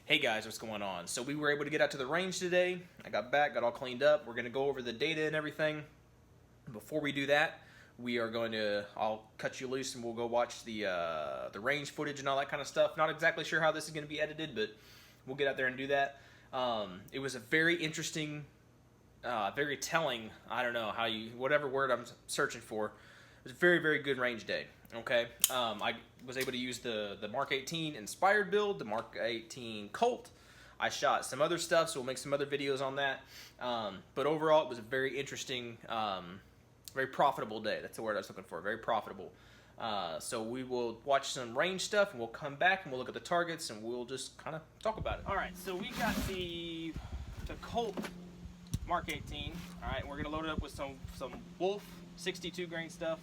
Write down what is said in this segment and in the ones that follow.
Hey guys, what's going on? So we were able to get out to the range today. I got back, got all cleaned up. We're going to go over the data and everything. Before we do that, I'll cut you loose and we'll go watch the range footage and all that kind of stuff. Not exactly sure how this is going to be edited, but we'll get out there and do that. It was a very interesting, very telling, I don't know, whatever word I'm searching for. It was a very, very good range day. Okay, I was able to use the Mk18 Inspired build, the Mk18 Colt. I shot some other stuff, so we'll make some other videos on that. But overall, it was a very interesting, very profitable day. That's the word I was looking for, very profitable. So we will watch some range stuff, and we'll come back, and we'll look at the targets, and we'll just kind of talk about it. All right, so we got the Colt Mk18. All right, we're going to load it up with some Wolf 62 grain stuff.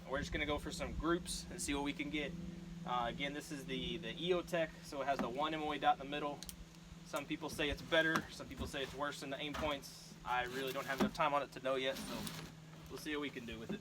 We're just going to go for some groups and see what we can get. Again, this is the Eotech, so it has the 1 MOA dot in the middle. Some people say it's better, some people say it's worse than the aim points. I really don't have enough time on it to know yet, so we'll see what we can do with it.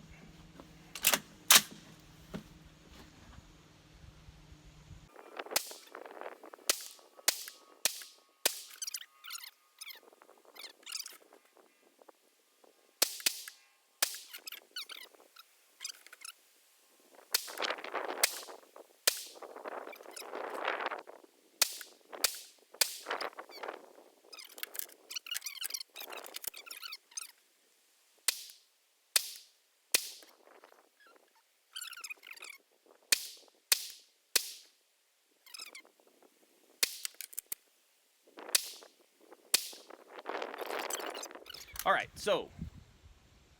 All right, so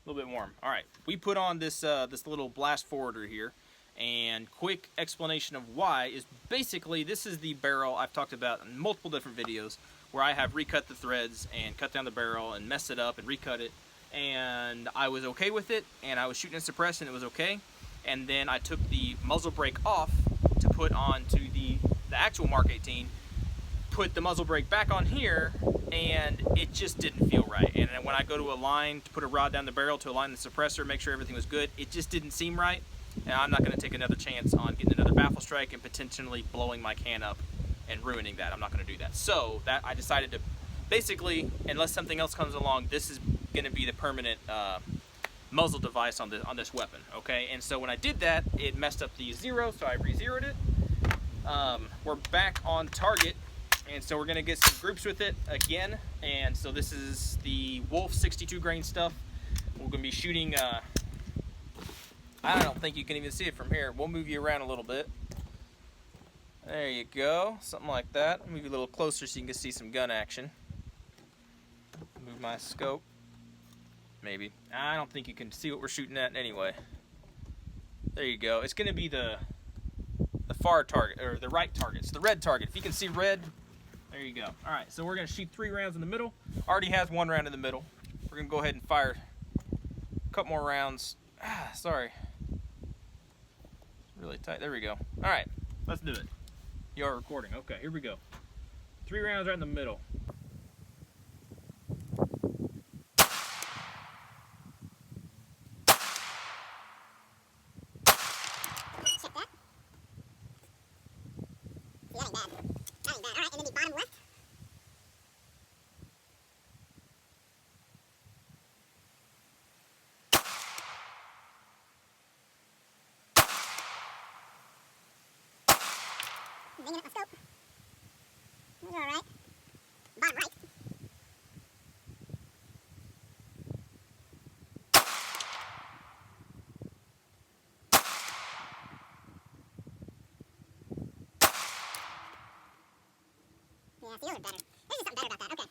a little bit warm. All right, we put on this little blast forwarder here, and quick explanation of why is basically this is the barrel I've talked about in multiple different videos where I have recut the threads and cut down the barrel and messed it up and recut it, and I was okay with it, and I was shooting and suppressing, it was okay, and then I took the muzzle brake off to put onto the actual Mk18, put the muzzle brake back on here, and it just didn't feel right. And when I go to align, to put a rod down the barrel to align the suppressor, make sure everything was good, it just didn't seem right. And I'm not going to take another chance on getting another baffle strike and potentially blowing my can up and ruining that. I'm not going to do that. So that I decided to basically, unless something else comes along, this is going to be the permanent muzzle device on this weapon. Okay, and so when I did that, it messed up the zero, so I re-zeroed it. We're back on target. And so we're going to get some groups with it again. And so this is the Wolf 62 grain stuff. We're going to be shooting, I don't think you can even see it from here. We'll move you around a little bit. There you go. Something like that. Move you a little closer so you can see some gun action. Move my scope. Maybe. I don't think you can see what we're shooting at anyway. There you go. It's going to be the far target, or the right target. It's the red target. If you can see red, there you go. All right, so we're going to shoot 3 rounds in the middle. Already has 1 round in the middle. We're going to go ahead and fire a couple more rounds. Sorry. It's really tight. There we go. All right, let's do it. You are recording. Okay, here we go. 3 rounds right in the middle. Bringing up my scope. Those are alright. Bottom right. Yeah, feels better. There's just something better about that. Okay.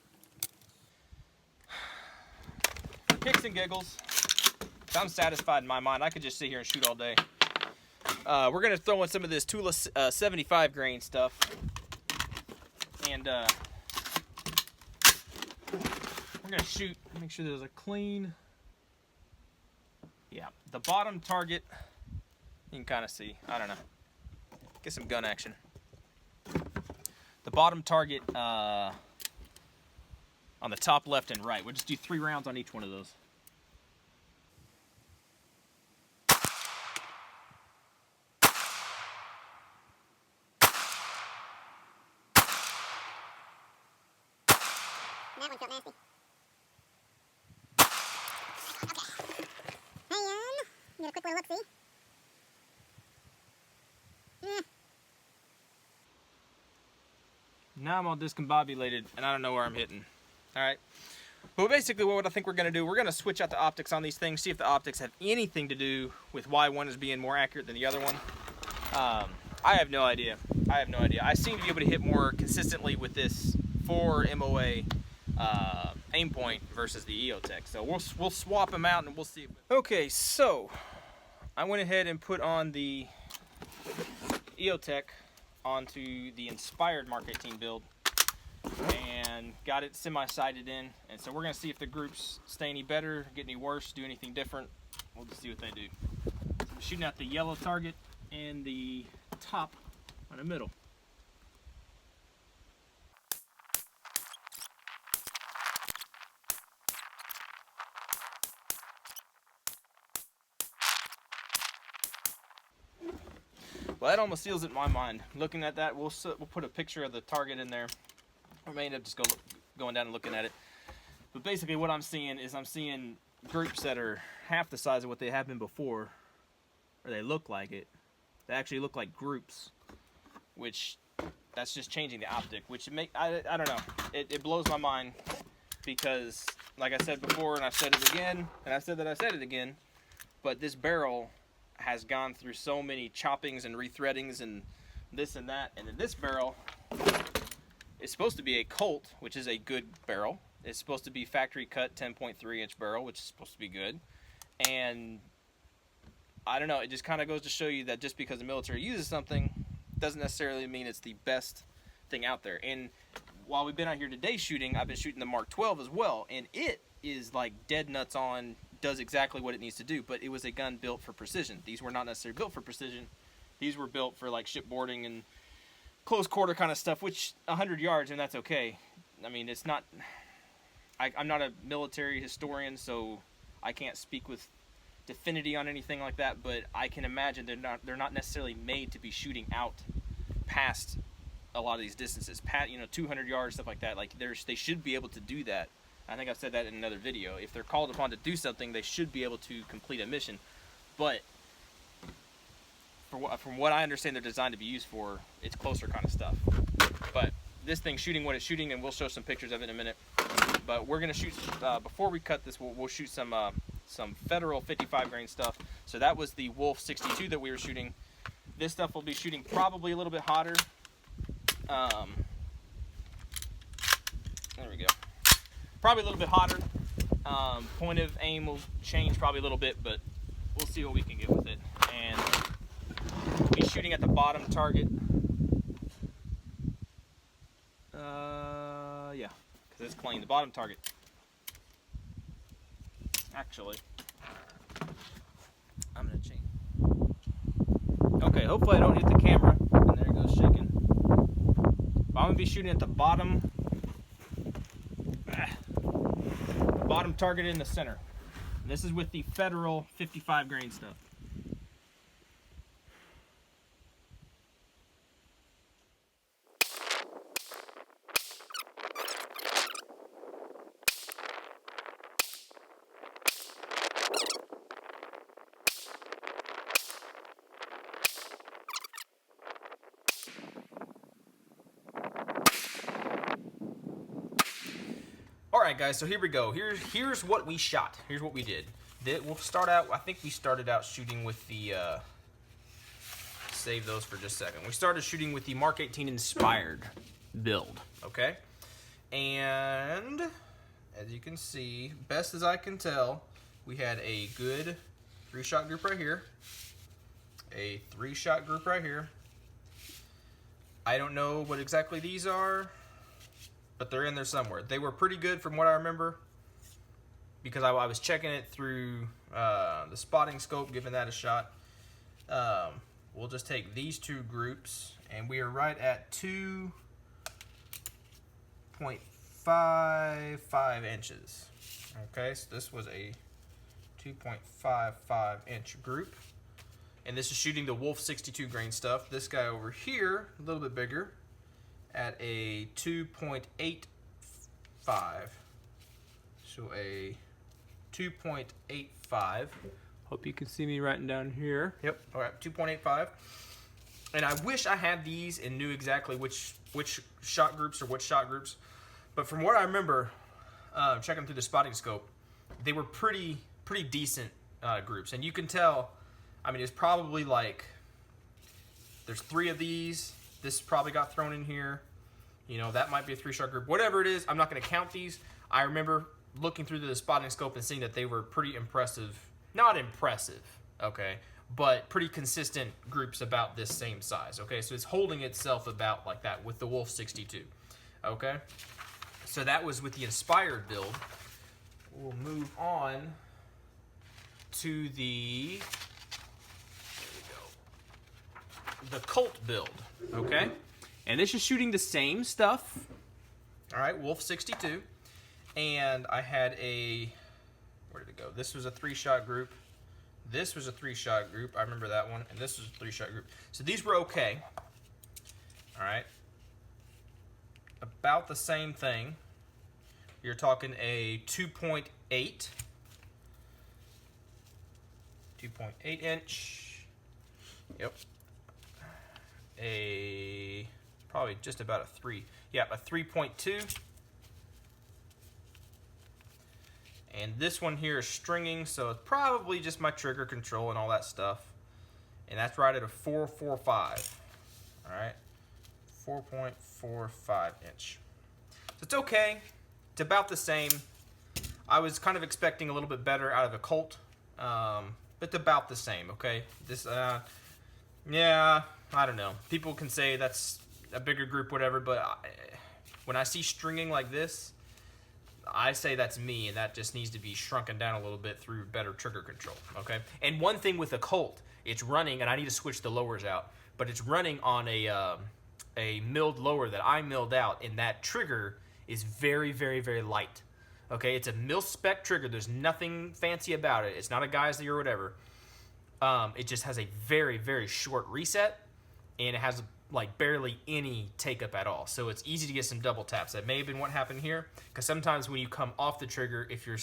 For kicks and giggles, if I'm satisfied in my mind, I could just sit here and shoot all day. We're going to throw in some of this Tula 75 grain stuff, and we're going to shoot, make sure there's a clean, yeah, the bottom target, you can kind of see, I don't know, get some gun action. The bottom target on the top left and right, we'll just do 3 rounds on each one of those. That one felt nasty. Okay. And get a quick little look-see. Now I'm all discombobulated and I don't know where I'm hitting. All right. But basically what I think we're going to do, we're going to switch out the optics on these things, see if the optics have anything to do with why one is being more accurate than the other one. I have no idea. I seem to be able to hit more consistently with this 4 MOA aim point versus the Eotech. So we'll swap them out and we'll see. Okay, so I went ahead and put on the Eotech onto the Inspired Mk18 build and got it semi-sighted in, and so we're going to see if the groups stay any better, get any worse, do anything different. We'll just see what they do. So I'm shooting at the yellow target and the top in the middle. Well, that almost seals it in my mind. Looking at that, we'll put a picture of the target in there. I may end up just going down and looking at it. But basically what I'm seeing is I'm seeing groups that are half the size of what they have been before, or they look like it. They actually look like groups, which that's just changing the optic, which I don't know. It blows my mind because, like I said before, and I've said it again, and I've said that I said it again, but this barrel has gone through so many choppings and rethreadings and this and that, and in this barrel it's supposed to be a Colt, which is a good barrel. It's supposed to be factory cut 10.3 inch barrel, which is supposed to be good. And I don't know, it just kind of goes to show you that just because the military uses something doesn't necessarily mean it's the best thing out there. And while we've been out here today shooting, I've been shooting the Mark 12 as well, and it is like dead nuts on, does exactly what it needs to do, but it was a gun built for precision. These were not necessarily built for precision. These were built for like shipboarding and close quarter kind of stuff, which 100 yards, and that's okay. I mean, it's not, I'm not a military historian, so I can't speak with definity on anything like that, but I can imagine they're not necessarily made to be shooting out past a lot of these distances, 200 yards, stuff like that. Like they should be able to do that. I think I've said that in another video. If they're called upon to do something, they should be able to complete a mission. But from what I understand they're designed to be used for, it's closer kind of stuff. But this thing's shooting what it's shooting, and we'll show some pictures of it in a minute. But we're going to shoot, before we cut this, we'll shoot some Federal 55 grain stuff. So that was the Wolf 62 that we were shooting. This stuff will be shooting probably a little bit hotter. There we go. Probably a little bit hotter. Point of aim will change probably a little bit, but we'll see what we can get with it. And we'll be shooting at the bottom target. Yeah, because it's clean. The bottom target. Actually, I'm gonna change. Okay, hopefully I don't hit the camera. And there it goes shaking. But I'm gonna be shooting at the bottom. Bottom target in the center. And this is with the Federal 55 grain stuff. Alright guys, so here we go. Here's what we shot. Here's what we did. We'll start out, I think we started out shooting with the, save those for just a second. We started shooting with the Mk18 Inspired build, okay? And, as you can see, best as I can tell, we had a good 3-shot group right here, a 3-shot group right here. I don't know what exactly these are, but they're in there somewhere. They were pretty good from what I remember, because I was checking it through the spotting scope, giving that a shot. We'll just take these two groups, and we are right at 2.55 inches. Okay, so this was a 2.55 inch group. And this is shooting the Wolf 62 grain stuff. This guy over here, a little bit bigger, at a 2.85 So a 2.85. Hope you can see me writing down here. Yep, all right, 2.85. And I wish I had these and knew exactly which shot groups or what shot groups. But from what I remember, checking through the spotting scope, they were pretty decent groups. And you can tell, I mean, it's probably like, there's 3 of these. This probably got thrown in here. You know, that might be a 3-shot group. Whatever it is, I'm not going to count these. I remember looking through the spotting scope and seeing that they were pretty impressive. Not impressive, okay, but pretty consistent groups about this same size, okay? So it's holding itself about like that with the Wolf 62, okay? So that was with the Inspired build. We'll move on to the, the Colt build, okay? And this is shooting the same stuff. All right, Wolf 62. And I had a, where did it go? This was a 3-shot group. This was a 3-shot group. I remember that one. And this was a 3-shot group. So these were okay. All right. About the same thing. You're talking a 2.8. 2.8 inch. Yep. A, probably just about a 3. Yeah, a 3.2. And this one here is stringing, so it's probably just my trigger control and all that stuff. And that's right at a 4.45. All right, 4.45 inch. So it's okay. It's about the same. I was kind of expecting a little bit better out of a Colt, but it's about the same. Okay, this, yeah, I don't know. People can say that's a bigger group, whatever, but when I see stringing like this, I say that's me, and that just needs to be shrunken down a little bit through better trigger control, okay? And one thing with a Colt, it's running, and I need to switch the lowers out, but it's running on a milled lower that I milled out, and that trigger is very, very, very light, okay? It's a mil-spec trigger. There's nothing fancy about it. It's not a Geisley or whatever. It just has a very, very short reset, and it has like barely any take up at all. So it's easy to get some double taps. That may have been what happened here, because sometimes when you come off the trigger, if you're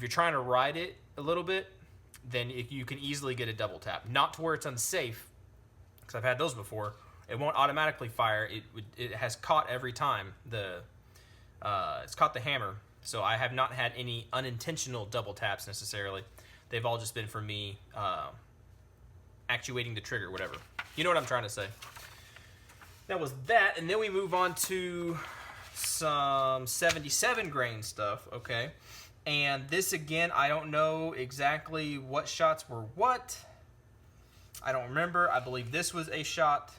trying to ride it a little bit, then you can easily get a double tap. Not to where it's unsafe, because I've had those before. It won't automatically fire. It has caught every time. It's caught the hammer. So I have not had any unintentional double taps necessarily. They've all just been for me actuating the trigger, whatever. You know what I'm trying to say. That was that, and then we move on to some 77 grain stuff, okay? And this, again, I don't know exactly what shots were what. I don't remember. I believe this was a shot.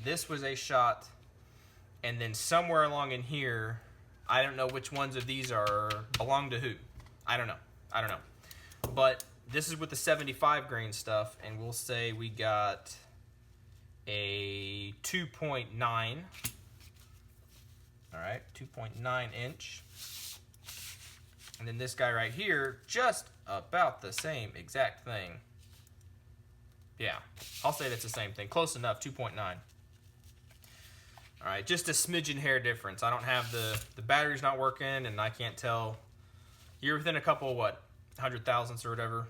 This was a shot. And then somewhere along in here, I don't know which ones of these belong to who. I don't know. But this is with the 75 grain stuff, and we'll say we got a 2.9. All right, 2.9 inch. And then this guy right here, just about the same exact thing. Yeah, I'll say that's the same thing. Close enough, 2.9. All right, just a smidgen hair difference. I don't have the battery's not working, and I can't tell. You're within a couple, what, 100 thousandths or whatever.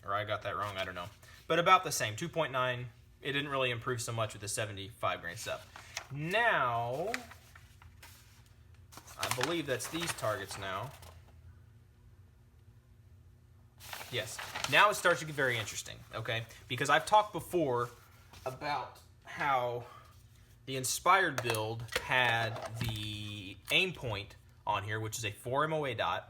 Or I got that wrong, I don't know. But about the same, 2.9. It didn't really improve so much with the 75 grain stuff. Now, I believe that's these targets now. Yes. Now it starts to get very interesting, okay? Because I've talked before about how the Inspired build had the aim point on here, which is a 4 MOA dot,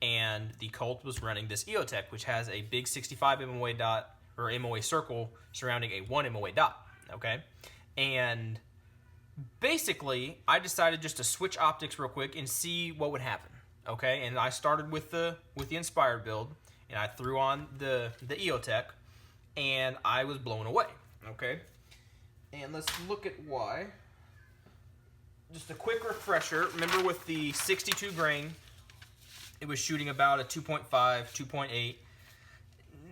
and the Colt was running this Eotech, which has a big 65 MOA dot, or MOA circle surrounding a 1 MOA dot, okay? And basically, I decided just to switch optics real quick and see what would happen, okay? And I started with the Inspired build, and I threw on the Eotech, and I was blown away, okay? And let's look at why. Just a quick refresher. Remember with the 62 grain, it was shooting about a 2.5, 2.8,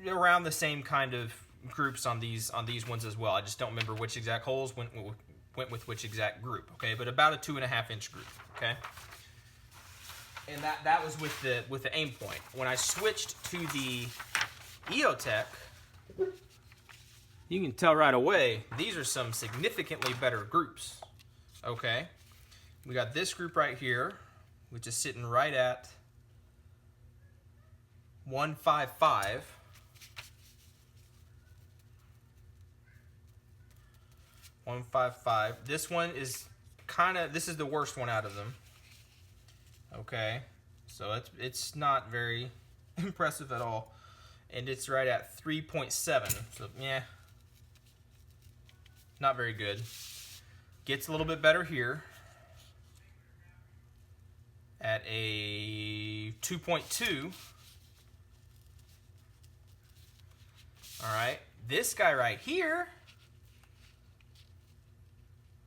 around the same kind of groups on these ones as well. I just don't remember which exact holes went with which exact group, okay? But about a 2.5 inch group, okay? and that was with the aim point. When I switched to the Eotech, you can tell right away these are some significantly better groups. Okay, we got this group right here, which is sitting right at 155. This one is this is the worst one out of them. Okay, so it's not very impressive at all, and it's right at 3.7. So yeah, not very good. Gets a little bit better here at a 2.2. All right, this guy right here,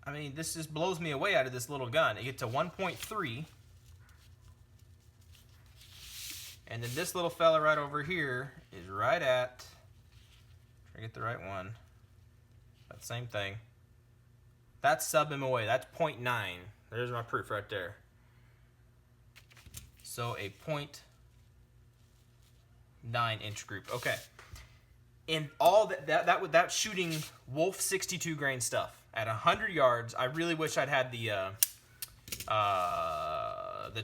I mean, this just blows me away out of this little gun. It gets to 1.3. And then this little fella right over here is right at, try to get the right one, that same thing. That's sub MOA, that's 0.9. There's my proof right there. So a 0.9 inch group, okay. And all that shooting Wolf 62 grain stuff at 100 yards. I really wish I'd had the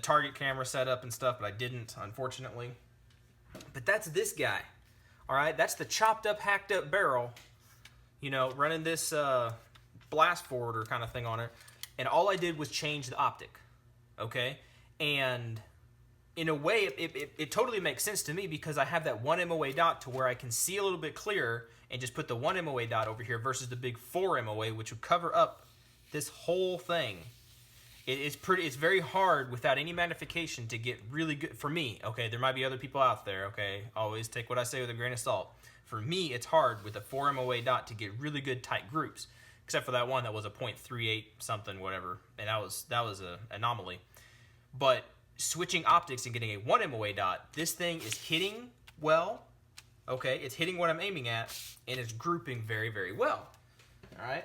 target camera set up and stuff, but I didn't, unfortunately. But that's this guy. All right, that's the chopped up, hacked up barrel, you know, running this blast forwarder kind of thing on it. And all I did was change the optic, okay? And in a way, it totally makes sense to me because I have that 1 MOA dot to where I can see a little bit clearer and just put the 1 MOA dot over here versus the big 4 MOA, which would cover up this whole thing. It's very hard without any magnification to get really good, for me, okay? There might be other people out there, okay? Always take what I say with a grain of salt. For me, it's hard with a 4 MOA dot to get really good tight groups, except for that one that was a 0.38 something, whatever, and that was an anomaly. But switching optics and getting a 1 MOA dot, this thing is hitting well, okay? It's hitting what I'm aiming at, and it's grouping very, very well, all right?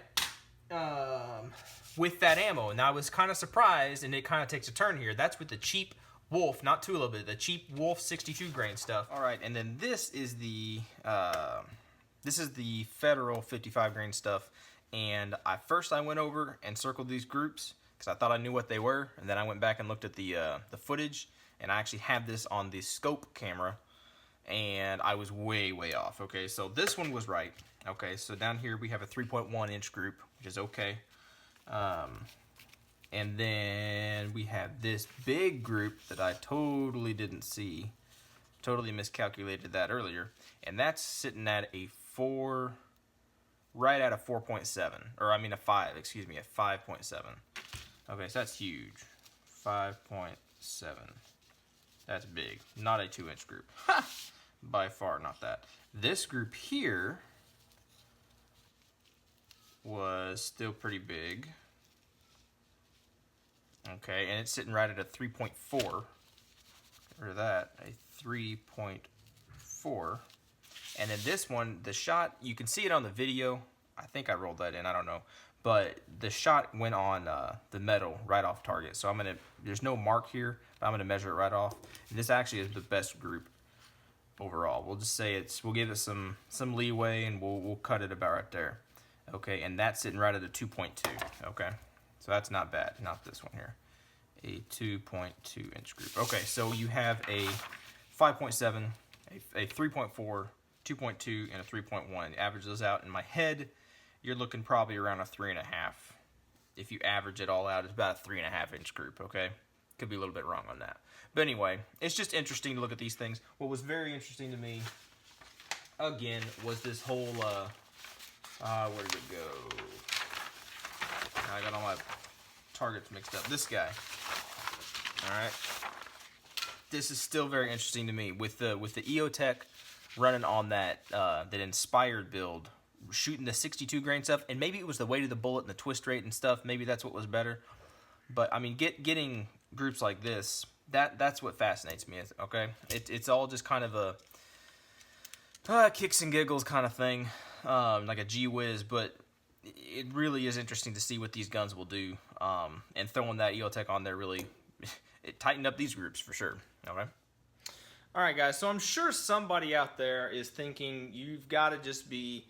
With that ammo. Now I was kind of surprised, and it kind of takes a turn here. That's with the cheap Wolf, not Tula, but the cheap Wolf 62 grain stuff. All right, and then this is the Federal 55 grain stuff. And first I went over and circled these groups because I thought I knew what they were, and then I went back and looked at the footage, and I actually have this on the scope camera, and I was way, way off. Okay, so this one was right. Okay, so down here we have a 3.1 inch group, which is okay. And then we have this big group that I totally didn't see. Totally miscalculated that earlier. And that's sitting at a 4, right at a 4.7. Or I mean a 5, excuse me, a 5.7. Okay, so that's huge. 5.7. That's big. Not a 2 inch group. Ha! By far not that. This group here was still pretty big. Okay, and it's sitting right at a 3.4. Or that, a 3.4. And then this one, the shot, you can see it on the video. I think I rolled that in, I don't know. But the shot went on the metal right off target. So there's no mark here, but I'm gonna measure it right off. And this actually is the best group overall. We'll just say we'll give it some leeway, and we'll cut it about right there. Okay, and that's sitting right at a 2.2, okay? So that's not bad, not this one here. A 2.2 inch group. Okay, so you have a 5.7, a 3.4, 2.2, and a 3.1. Average those out. In my head, you're looking probably around a 3.5. If you average it all out, it's about a 3.5 inch group, okay? Could be a little bit wrong on that. But anyway, it's just interesting to look at these things. What was very interesting to me, again, was this whole, where did it go? I got all my targets mixed up. This guy. All right. This is still very interesting to me with the Eotech running on that Inspired build, shooting the 62 grain stuff, and maybe it was the weight of the bullet and the twist rate and stuff. Maybe that's what was better. But I mean, getting groups like this, that's what fascinates me. Okay, it's all just kind of a kicks and giggles kind of thing, like a gee whiz, but it really is interesting to see what these guns will do. And throwing that Eotech on there really, it tightened up these groups for sure. Okay. All right, guys. So I'm sure somebody out there is thinking you've got to just be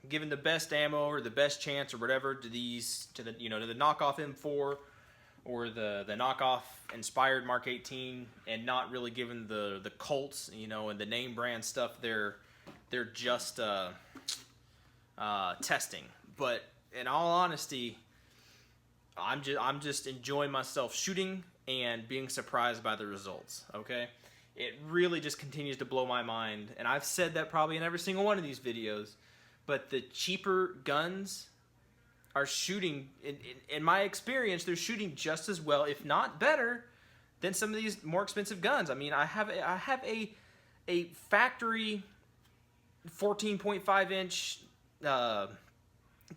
given the best ammo or the best chance or whatever to these, to the knockoff M4 or the knockoff Inspired Mark 18, and not really given the Colts, and the name brand stuff they're just testing. But in all honesty, I'm just enjoying myself shooting and being surprised by the results. Okay, it really just continues to blow my mind, and I've said that probably in every single one of these videos. But the cheaper guns are shooting, in my experience, they're shooting just as well, if not better, than some of these more expensive guns. I mean, I have a factory 14.5 inch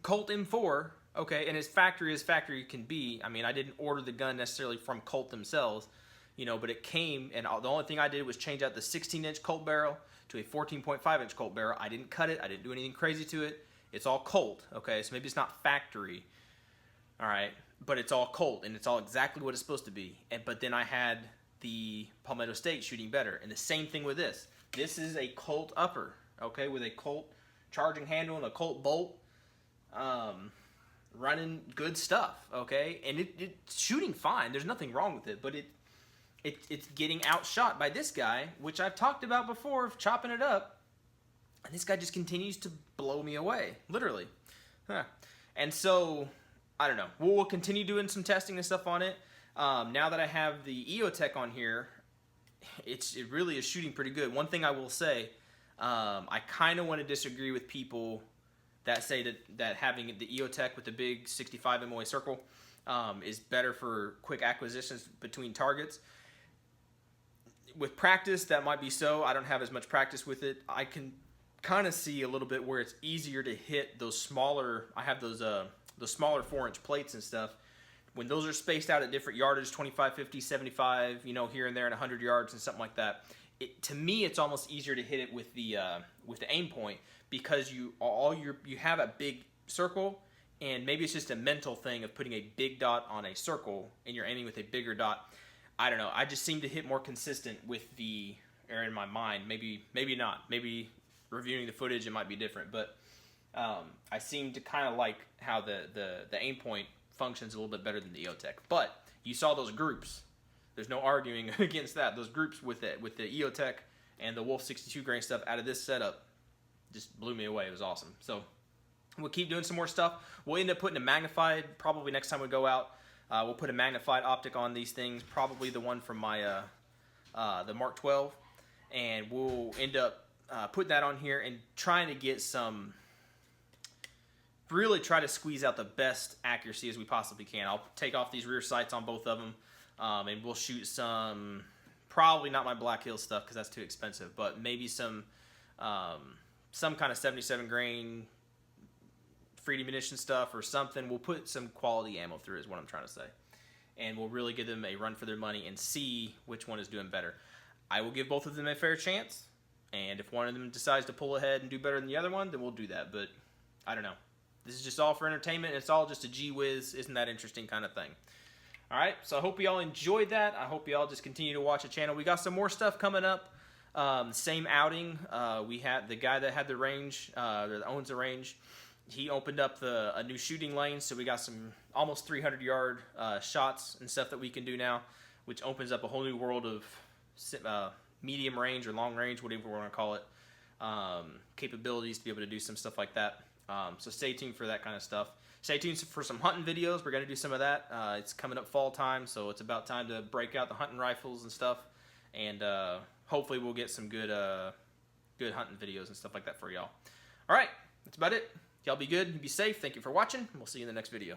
Colt M4, okay, and as factory can be. I mean, I didn't order the gun necessarily from Colt themselves, but it came, and the only thing I did was change out the 16-inch Colt barrel to a 14.5-inch Colt barrel. I didn't cut it. I didn't do anything crazy to it. It's all Colt, okay? So maybe it's not factory, all right? But it's all Colt, and it's all exactly what it's supposed to be. But then I had the Palmetto State shooting better. And the same thing with this. This is a Colt upper, okay, with a Colt charging handle and a Colt bolt, running good stuff, okay? And it's shooting fine. There's nothing wrong with it, but it's getting outshot by this guy, which I've talked about before, chopping it up. And this guy just continues to blow me away, literally. Huh. And so, I don't know. We'll continue doing some testing and stuff on it. Now that I have the Eotech on here, it really is shooting pretty good. One thing I will say, I kind of want to disagree with people that say that having the Eotech with the big 65 MOA circle is better for quick acquisitions between targets. With practice, that might be so. I don't have as much practice with it. I can kind of see a little bit where it's easier to hit those smaller. I have those smaller 4-inch plates and stuff. When those are spaced out at different yardage, 25, 50, 75, here and there, and 100 yards and something like that. To me, it's almost easier to hit it with the aim point, because you have a big circle, and maybe it's just a mental thing of putting a big dot on a circle and you're aiming with a bigger dot. I don't know. I just seem to hit more consistent with or in my mind. Maybe not. Maybe reviewing the footage, it might be different. But I seem to kind of like how the aim point functions a little bit better than the Eotech. But you saw those groups. There's no arguing against that. Those groups with the Eotech and the Wolf 62 grain stuff out of this setup just blew me away. It was awesome. So we'll keep doing some more stuff. We'll end up putting a magnified, probably next time we go out. We'll put a magnified optic on these things, probably the one from my the Mark 12, and we'll end up putting that on here and trying to get really try to squeeze out the best accuracy as we possibly can. I'll take off these rear sights on both of them, and we'll shoot some, probably not my Black Hills stuff because that's too expensive, but maybe some kind of 77 grain free munition stuff or something. We'll put some quality ammo through is what I'm trying to say. And we'll really give them a run for their money and see which one is doing better. I will give both of them a fair chance. And if one of them decides to pull ahead and do better than the other one, then we'll do that. But I don't know. This is just all for entertainment. It's all just a gee whiz, isn't that interesting kind of thing. All right, so I hope you all enjoyed that. I hope you all just continue to watch the channel. We got some more stuff coming up. Same outing. We had the guy that had the range, that owns the range. He opened up a new shooting lane, so we got some almost 300-yard shots and stuff that we can do now, which opens up a whole new world of medium range or long range, whatever we want to call it, capabilities to be able to do some stuff like that. So stay tuned for that kind of stuff. Stay tuned for some hunting videos. We're going to do some of that. It's coming up fall time, so it's about time to break out the hunting rifles and stuff, and hopefully we'll get some good hunting videos and stuff like that for y'all. All right, that's about it. Y'all be good and be safe. Thank you for watching. We'll see you in the next video.